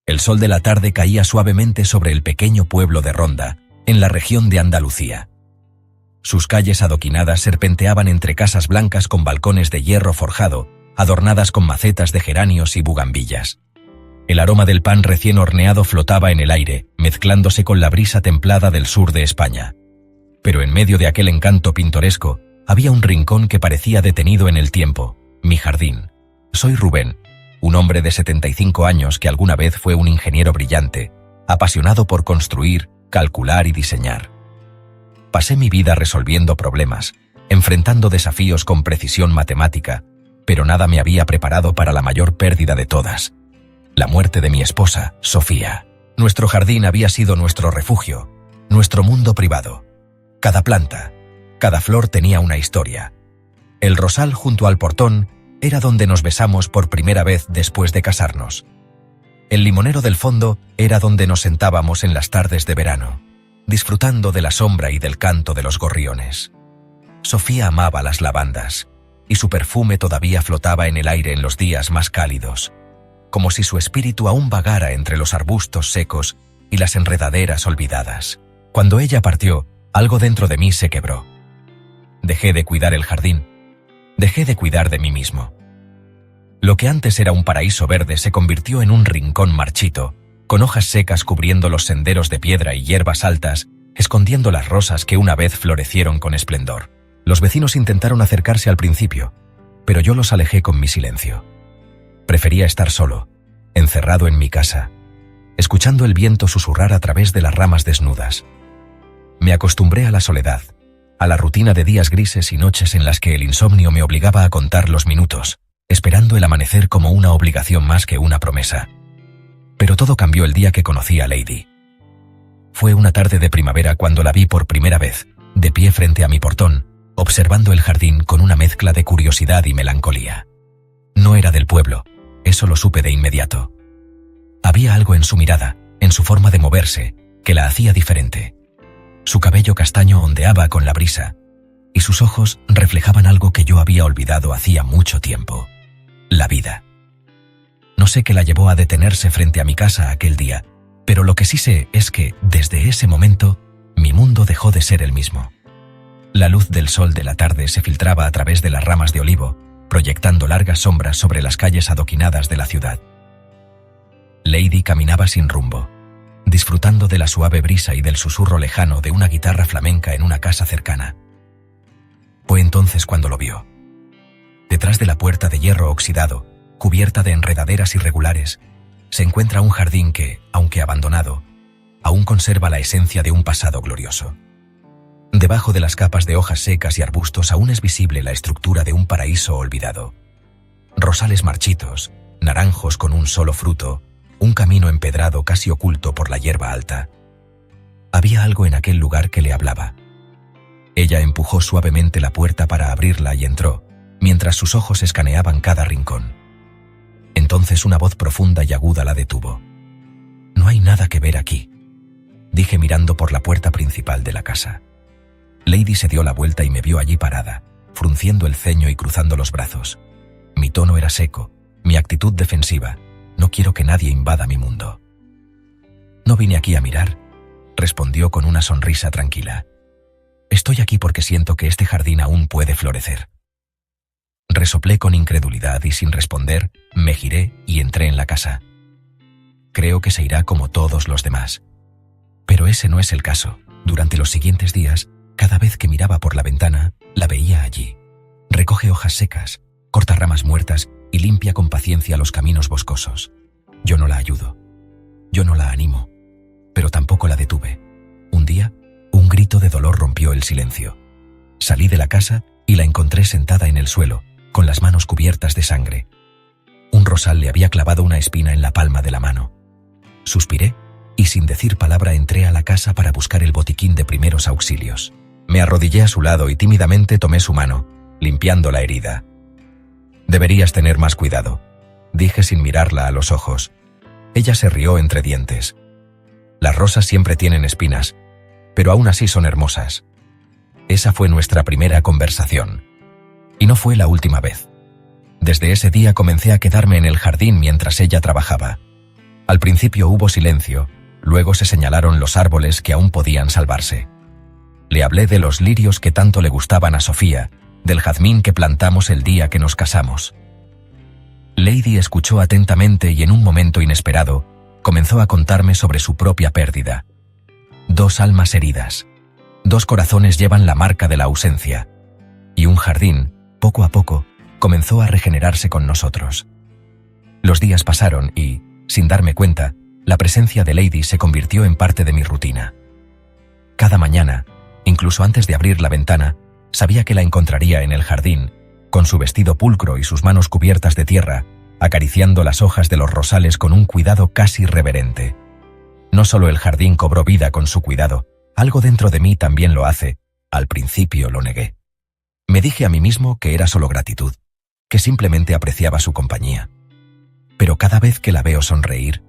El sol de la tarde caía suavemente sobre el pequeño pueblo de Ronda, en la región de Andalucía. Sus calles adoquinadas serpenteaban entre casas blancas con balcones de hierro forjado, adornadas con macetas de geranios y bugambillas. El aroma del pan recién horneado flotaba en el aire, mezclándose con la brisa templada del sur de España. Pero en medio de aquel encanto pintoresco, había un rincón que parecía detenido en el tiempo, mi jardín. Soy Rubén, un hombre de 75 años que alguna vez fue un ingeniero brillante, apasionado por construir, calcular y diseñar. Pasé mi vida resolviendo problemas, enfrentando desafíos con precisión matemática, pero nada me había preparado para la mayor pérdida de todas: la muerte de mi esposa, Sofía. Nuestro jardín había sido nuestro refugio, nuestro mundo privado. Cada planta, cada flor tenía una historia. El rosal junto al portón era donde nos besamos por primera vez después de casarnos. El limonero del fondo era donde nos sentábamos en las tardes de verano, disfrutando de la sombra y del canto de los gorriones. Sofía amaba las lavandas, y su perfume todavía flotaba en el aire en los días más cálidos, como si su espíritu aún vagara entre los arbustos secos y las enredaderas olvidadas. Cuando ella partió, algo dentro de mí se quebró. Dejé de cuidar el jardín. Dejé de cuidar de mí mismo. Lo que antes era un paraíso verde se convirtió en un rincón marchito, con hojas secas cubriendo los senderos de piedra y hierbas altas, escondiendo las rosas que una vez florecieron con esplendor. Los vecinos intentaron acercarse al principio, pero yo los alejé con mi silencio. Prefería estar solo, encerrado en mi casa, escuchando el viento susurrar a través de las ramas desnudas. Me acostumbré a la soledad, a la rutina de días grises y noches en las que el insomnio me obligaba a contar los minutos, esperando el amanecer como una obligación más que una promesa. Pero todo cambió el día que conocí a Lady. Fue una tarde de primavera cuando la vi por primera vez, de pie frente a mi portón, observando el jardín con una mezcla de curiosidad y melancolía. No era del pueblo, eso lo supe de inmediato. Había algo en su mirada, en su forma de moverse, que la hacía diferente. Su cabello castaño ondeaba con la brisa, y sus ojos reflejaban algo que yo había olvidado hacía mucho tiempo: la vida. No sé qué la llevó a detenerse frente a mi casa aquel día, pero lo que sí sé es que, desde ese momento, mi mundo dejó de ser el mismo. La luz del sol de la tarde se filtraba a través de las ramas de olivo, proyectando largas sombras sobre las calles adoquinadas de la ciudad. Lady caminaba sin rumbo, disfrutando de la suave brisa y del susurro lejano de una guitarra flamenca en una casa cercana. Fue entonces cuando lo vio. Detrás de la puerta de hierro oxidado, cubierta de enredaderas irregulares, se encuentra un jardín que, aunque abandonado, aún conserva la esencia de un pasado glorioso. Debajo de las capas de hojas secas y arbustos aún es visible la estructura de un paraíso olvidado. Rosales marchitos, naranjos con un solo fruto, un camino empedrado casi oculto por la hierba alta. Había algo en aquel lugar que le hablaba. Ella empujó suavemente la puerta para abrirla y entró, mientras sus ojos escaneaban cada rincón. Entonces una voz profunda y aguda la detuvo. «No hay nada que ver aquí», dije mirando por la puerta principal de la casa. Lady se dio la vuelta y me vio allí parada, frunciendo el ceño y cruzando los brazos. Mi tono era seco, mi actitud defensiva. No quiero que nadie invada mi mundo. «No vine aquí a mirar», respondió con una sonrisa tranquila. «Estoy aquí porque siento que este jardín aún puede florecer». Resoplé con incredulidad y sin responder, me giré y entré en la casa. Creo que se irá como todos los demás. Pero ese no es el caso. Durante los siguientes días, cada vez que miraba por la ventana, la veía allí. Recoge hojas secas, corta ramas muertas y limpia con paciencia los caminos boscosos. Yo no la ayudo. Yo no la animo. Pero tampoco la detuve. Un día, un grito de dolor rompió el silencio. Salí de la casa y la encontré sentada en el suelo, con las manos cubiertas de sangre. Un rosal le había clavado una espina en la palma de la mano. Suspiré y sin decir palabra entré a la casa para buscar el botiquín de primeros auxilios. Me arrodillé a su lado y tímidamente tomé su mano, limpiando la herida. «Deberías tener más cuidado», dije sin mirarla a los ojos. Ella se rió entre dientes. «Las rosas siempre tienen espinas, pero aún así son hermosas». Esa fue nuestra primera conversación. Y no fue la última vez. Desde ese día comencé a quedarme en el jardín mientras ella trabajaba. Al principio hubo silencio, luego se señalaron los árboles que aún podían salvarse. Le hablé de los lirios que tanto le gustaban a Sofía, del jazmín que plantamos el día que nos casamos. Lady escuchó atentamente y en un momento inesperado, comenzó a contarme sobre su propia pérdida. 2 almas heridas. 2 corazones llevan la marca de la ausencia. Y un jardín, poco a poco, comenzó a regenerarse con nosotros. Los días pasaron y, sin darme cuenta, la presencia de Lady se convirtió en parte de mi rutina. Cada mañana, incluso antes de abrir la ventana, sabía que la encontraría en el jardín, con su vestido pulcro y sus manos cubiertas de tierra, acariciando las hojas de los rosales con un cuidado casi reverente. No solo el jardín cobró vida con su cuidado, algo dentro de mí también lo hace. Al principio lo negué. Me dije a mí mismo que era solo gratitud, que simplemente apreciaba su compañía. Pero cada vez que la veo sonreír,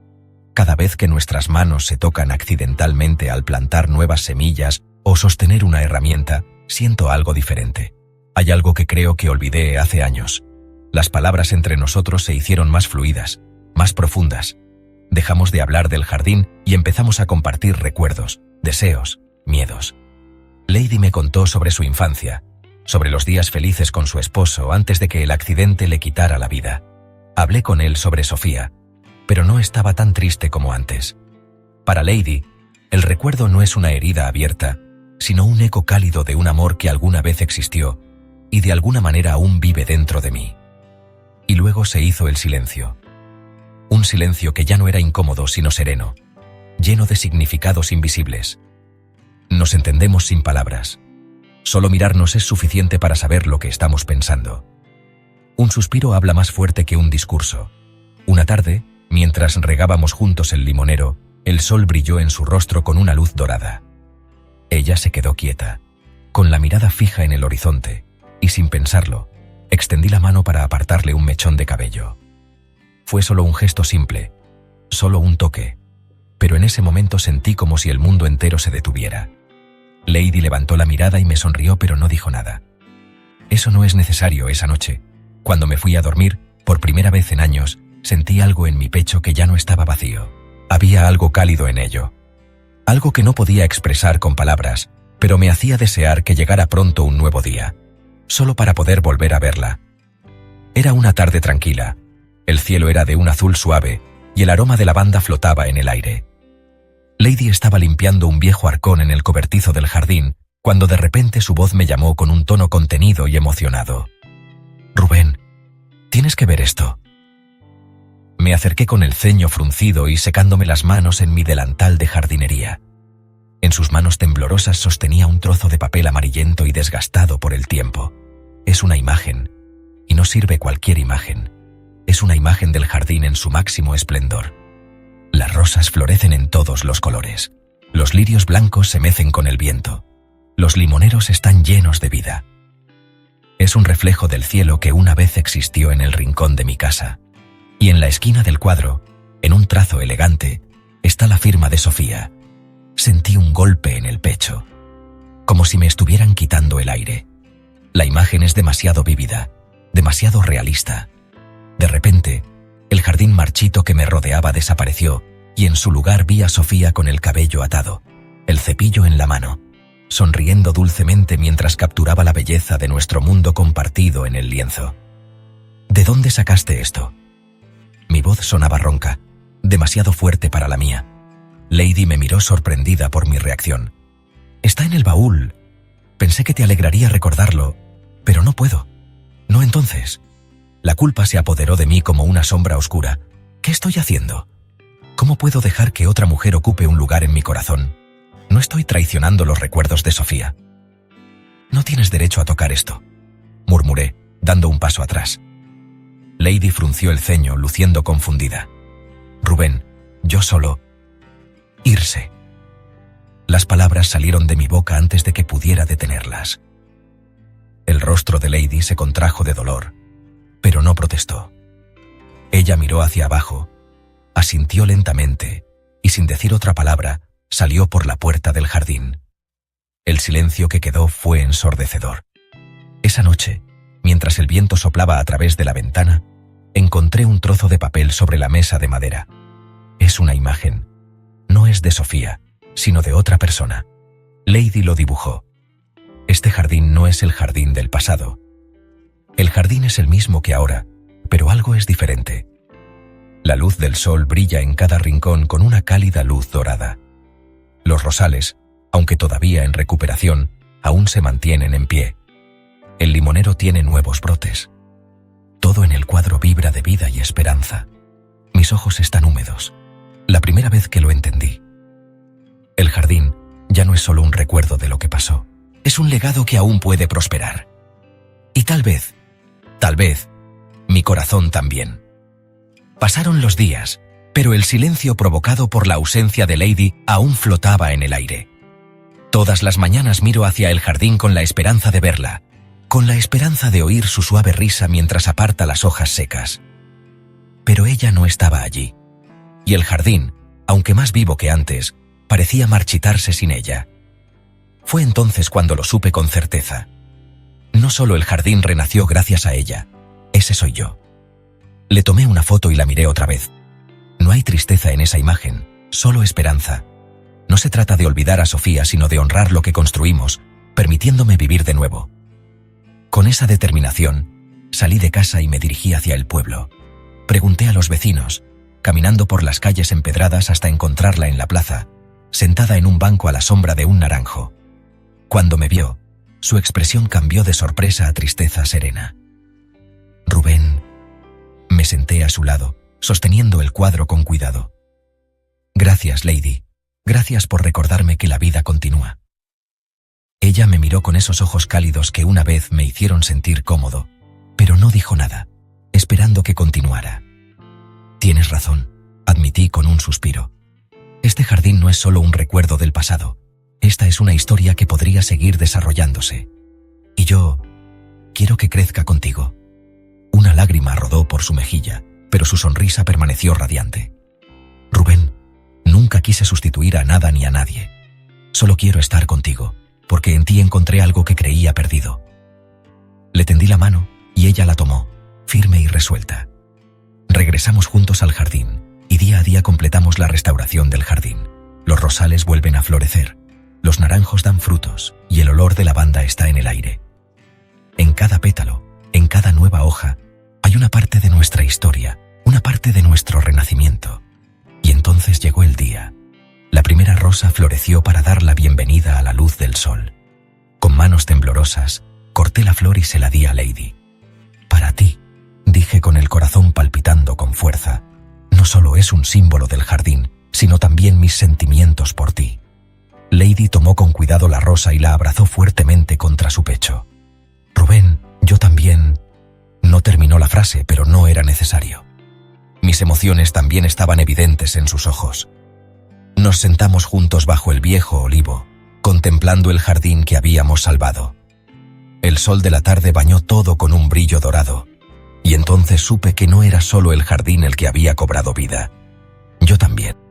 cada vez que nuestras manos se tocan accidentalmente al plantar nuevas semillas o sostener una herramienta, siento algo diferente. Hay algo que creo que olvidé hace años. Las palabras entre nosotros se hicieron más fluidas, más profundas. Dejamos de hablar del jardín y empezamos a compartir recuerdos, deseos, miedos. Lady me contó sobre su infancia, sobre los días felices con su esposo antes de que el accidente le quitara la vida. Hablé con él sobre Sofía, pero no estaba tan triste como antes. Para Lady, el recuerdo no es una herida abierta, sino un eco cálido de un amor que alguna vez existió y de alguna manera aún vive dentro de mí. Y luego se hizo el silencio. Un silencio que ya no era incómodo sino sereno, lleno de significados invisibles. Nos entendemos sin palabras. Solo mirarnos es suficiente para saber lo que estamos pensando. Un suspiro habla más fuerte que un discurso. Una tarde, mientras regábamos juntos el limonero, el sol brilló en su rostro con una luz dorada. Ella se quedó quieta, con la mirada fija en el horizonte, y sin pensarlo, extendí la mano para apartarle un mechón de cabello. Fue solo un gesto simple, solo un toque, pero en ese momento sentí como si el mundo entero se detuviera. Lady levantó la mirada y me sonrió, pero no dijo nada. Eso no es necesario. Esa noche, cuando me fui a dormir, por primera vez en años, sentí algo en mi pecho que ya no estaba vacío. Había algo cálido en ello. Algo que no podía expresar con palabras, pero me hacía desear que llegara pronto un nuevo día, solo para poder volver a verla. Era una tarde tranquila. El cielo era de un azul suave y el aroma de lavanda flotaba en el aire. Lady estaba limpiando un viejo arcón en el cobertizo del jardín, cuando de repente su voz me llamó con un tono contenido y emocionado. «Rubén, tienes que ver esto». Me acerqué con el ceño fruncido y secándome las manos en mi delantal de jardinería. En sus manos temblorosas sostenía un trozo de papel amarillento y desgastado por el tiempo. Es una imagen, y no sirve cualquier imagen. Es una imagen del jardín en su máximo esplendor. Las rosas florecen en todos los colores. Los lirios blancos se mecen con el viento. Los limoneros están llenos de vida. Es un reflejo del cielo que una vez existió en el rincón de mi casa. Y en la esquina del cuadro, en un trazo elegante, está la firma de Sofía. Sentí un golpe en el pecho, como si me estuvieran quitando el aire. La imagen es demasiado vívida, demasiado realista. De repente, el jardín marchito que me rodeaba desapareció y en su lugar vi a Sofía con el cabello atado, el cepillo en la mano, sonriendo dulcemente mientras capturaba la belleza de nuestro mundo compartido en el lienzo. ¿De dónde sacaste esto? Mi voz sonaba ronca, demasiado fuerte para la mía. Lady me miró sorprendida por mi reacción. «Está en el baúl. Pensé que te alegraría recordarlo, pero no puedo. No entonces». La culpa se apoderó de mí como una sombra oscura. ¿Qué estoy haciendo? ¿Cómo puedo dejar que otra mujer ocupe un lugar en mi corazón? No estoy traicionando los recuerdos de Sofía. «No tienes derecho a tocar esto», murmuré, dando un paso atrás. Lady frunció el ceño, luciendo confundida. «Rubén, yo solo... irse». Las palabras salieron de mi boca antes de que pudiera detenerlas. El rostro de Lady se contrajo de dolor, pero no protestó. Ella miró hacia abajo, asintió lentamente y sin decir otra palabra, salió por la puerta del jardín. El silencio que quedó fue ensordecedor. Esa noche, mientras el viento soplaba a través de la ventana, encontré un trozo de papel sobre la mesa de madera. Es una imagen. No es de Sofía, sino de otra persona. Lady lo dibujó. Este jardín no es el jardín del pasado. El jardín es el mismo que ahora, pero algo es diferente. La luz del sol brilla en cada rincón con una cálida luz dorada. Los rosales, aunque todavía en recuperación, aún se mantienen en pie. El limonero tiene nuevos brotes. Todo en el cuadro vibra de vida y esperanza. Mis ojos están húmedos. La primera vez que lo entendí. El jardín ya no es solo un recuerdo de lo que pasó. Es un legado que aún puede prosperar. Y tal vez, mi corazón también. Pasaron los días, pero el silencio provocado por la ausencia de Lady aún flotaba en el aire. Todas las mañanas miro hacia el jardín con la esperanza de verla, con la esperanza de oír su suave risa mientras aparta las hojas secas. Pero ella no estaba allí. Y el jardín, aunque más vivo que antes, parecía marchitarse sin ella. Fue entonces cuando lo supe con certeza. No solo el jardín renació gracias a ella, ese soy yo. Le tomé una foto y la miré otra vez. No hay tristeza en esa imagen, solo esperanza. No se trata de olvidar a Sofía, sino de honrar lo que construimos, permitiéndome vivir de nuevo. Con esa determinación, salí de casa y me dirigí hacia el pueblo. Pregunté a los vecinos, caminando por las calles empedradas hasta encontrarla en la plaza, sentada en un banco a la sombra de un naranjo. Cuando me vio, su expresión cambió de sorpresa a tristeza serena. Rubén. Me senté a su lado, sosteniendo el cuadro con cuidado. Gracias, Lady. Gracias por recordarme que la vida continúa. Ella me miró con esos ojos cálidos que una vez me hicieron sentir cómodo, pero no dijo nada, esperando que continuara. Tienes razón, admití con un suspiro. Este jardín no es solo un recuerdo del pasado. Esta es una historia que podría seguir desarrollándose. Y yo quiero que crezca contigo. Una lágrima rodó por su mejilla, pero su sonrisa permaneció radiante. Rubén, nunca quise sustituir a nada ni a nadie. Solo quiero estar contigo, porque en ti encontré algo que creía perdido. Le tendí la mano y ella la tomó, firme y resuelta. Regresamos juntos al jardín y día a día completamos la restauración del jardín. Los rosales vuelven a florecer, los naranjos dan frutos y el olor de lavanda está en el aire. En cada pétalo, en cada nueva hoja, hay una parte de nuestra historia, una parte de nuestro renacimiento. Y entonces llegó el día. La primera rosa floreció para dar la bienvenida a la luz del sol. Con manos temblorosas, corté la flor y se la di a Lady. Para ti, dije con el corazón palpitando con fuerza, no solo es un símbolo del jardín, sino también mis sentimientos por ti. Lady tomó con cuidado la rosa y la abrazó fuertemente contra su pecho. Rubén, yo también... No terminó la frase, pero no era necesario. Mis emociones también estaban evidentes en sus ojos. Nos sentamos juntos bajo el viejo olivo, contemplando el jardín que habíamos salvado. El sol de la tarde bañó todo con un brillo dorado, y entonces supe que no era solo el jardín el que había cobrado vida. Yo también.